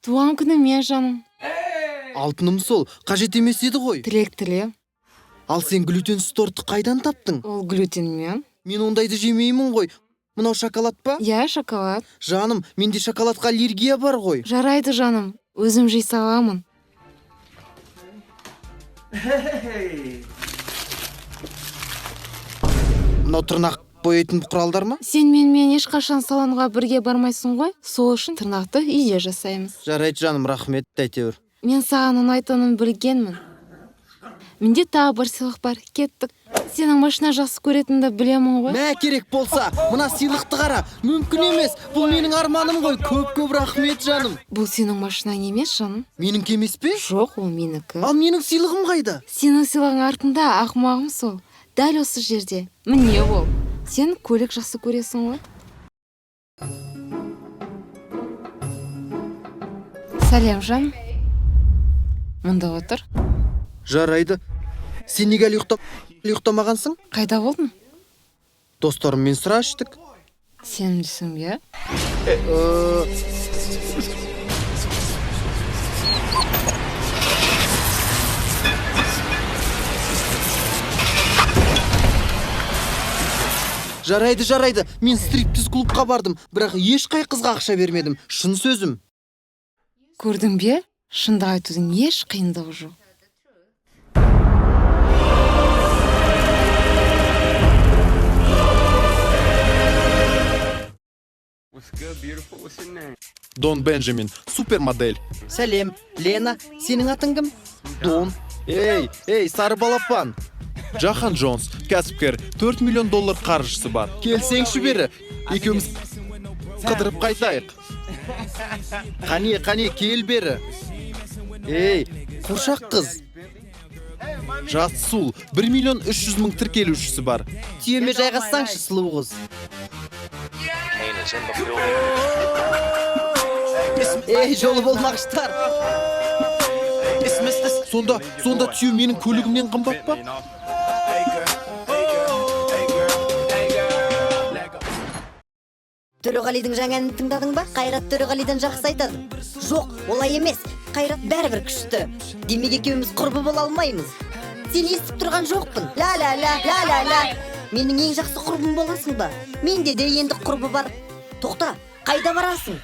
Туған күніме жаным. Алтыным сол, қажет емес еді ғой. Тілек тіле. Ал сен глютенсіз тортты қайдан таптың? Ол глютенмен. Мен ондайды жемеймін ғой. Мынау шоколад па? Я, шоколад. Жаным, менде шоколадқа аллергия бар ғой. Жарайды жаным. Өзім жей саламын. Мынау тырнақ боятын құралдар ма? Сен менімен ешқашан салонға бірге бармайсың ғой. Сол үшін тырнақты үйде жасаймыз. Жарайды жаным, рахмет әйтеуір. Мен саған ұнайтынын білгенмін. Менде тағы бір сыйлық бар. Кеттік. Сенің машина жақсы көретінді білемін ғой. Мә керек болса, мына сыйлықты қара. Мүмкін емес. Бұл менің арманым ғой. Көп рахмет жаным. Бұл сенің машинаң емес, жаным. Менің емес пе? Жоқ, ол менікі. Ал менің сыйлығым қайда? Сенің сыйлығың артында, ақымағым сол. Дәл осы жерде. Міне ол. Сен көлік жақсы көресің ғой. Сәлем, жаным. Мұнда отыр. Жарайды. Сен неге әлі ұйықтамағансың? Қайда болдың? Достарыммен сыра іштік. Сенімдісің бе? Жарайды. Мен стриптиз клубқа бардым, бірақ ешқай қызға ақша бермедім. Шын сөзім. Көрдің бе? Шынды айтудың еш қиындығы жоқ. Дон Бенджамин, супермодель. Сәлем, Лена, сенің атың кім? Дон. Ей, сары балапан. Джахан Джонс, кәсіпкер, 4 миллион доллар қаржысы бар. Келсеңші бері. Екеуміз қыдырып қайтайық. Қане, кел бері. Ей, құршақ қыз. Жас Сул, 1 миллион 300 мың тіркелушісі бар. Түйеме жайғассаңшы, сұлу қыз. Ей, жолы болмақшытар. Сонда түйе менің көлігімнен қымбат па? Төреғалидың жаңа әнін тыңдадың ба? Қайрат Төреғалидан жақсы айтады. Жоқ, олай емес. Қайрат бәрібір күшті. Демек екеуміз құрбы бола алмаймыз. Сен естіп тұрған жоқпын. Ла. Менің ең жақсы құрбым боласың ба? Менде де енді құрбы бар. Тоқта, қайда барасың?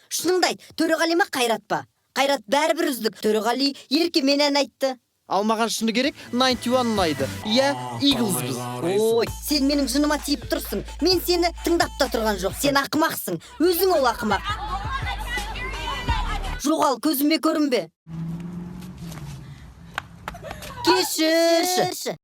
Шыныңды айт, Төреғали ма, Қайрат па? Қайрат бәрібір үздік. Төреғали еркемен ән айтты. Алмаған шыны керек, 91 ұнайды. Иә, Eagles біз. Ой, сен менің жыныма тиіп тұрсың. Мен сені тыңдап та тұрған жоқ. Сен ақымақсың. Өзің ол ақымақ. Жоғал, көзіме көрінбе. Кешірші.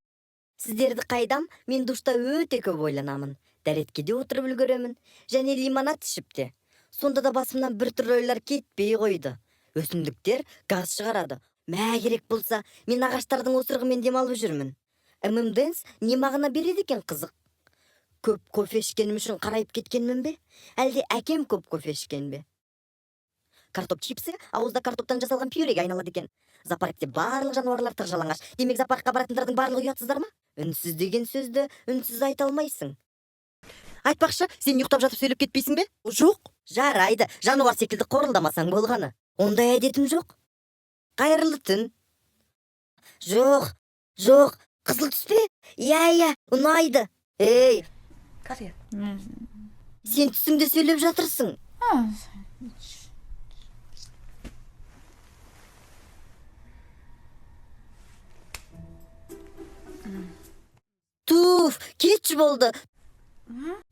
Сіздерді қайдам? Мен душта өте көп ойланамын. Дәреткеде отырып үлгеремін. Және лимонад ішіп те. Сонда да басымнан бір түрлі ойлар кетпей қойды. Өсімдіктер газ шығарады. Мә керек болса, мен ағаштардың осырғымен демалып жүрмін. ММДэнс не мағына береді екен қызық? Көп кофе ішкенім үшін қарайып кеткенмін бе? Әлде әкем көп кофе ішкен бе? Картоп чипсы ауызда картоптан жасалған пюреге айналады екен. Зоопаркте барлық жануарлар тық жалаңаш. Демек зоопаркқа баратындардың барлығы ұятсыздар ма? Үнсіз деген сөзді үнсіз айта алмайсың. Айтпақшы, сен ұйықтап жатып сөйлеп кетпейсің бе? Жоқ. Жарайды, жануар секілді қорылдамасаң болғаны. Ондай әдетім жоқ. Қайырлы түн. Жоқ, қызыл түспе? Иә, ұнайды. Ей, сен түсіңде сөйлеп жатырсың. Туф, кетші болды.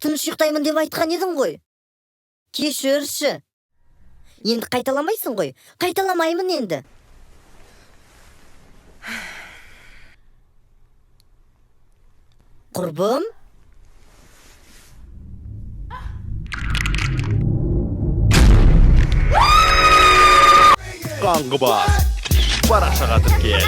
Тыныш ұйықтаймын деп айтқан едің ғой. Кешірші. Енді қайталамайсың ғой. Қайталамаймын енді. Құрбым? Қаңғы бас, парақшаға тіркел.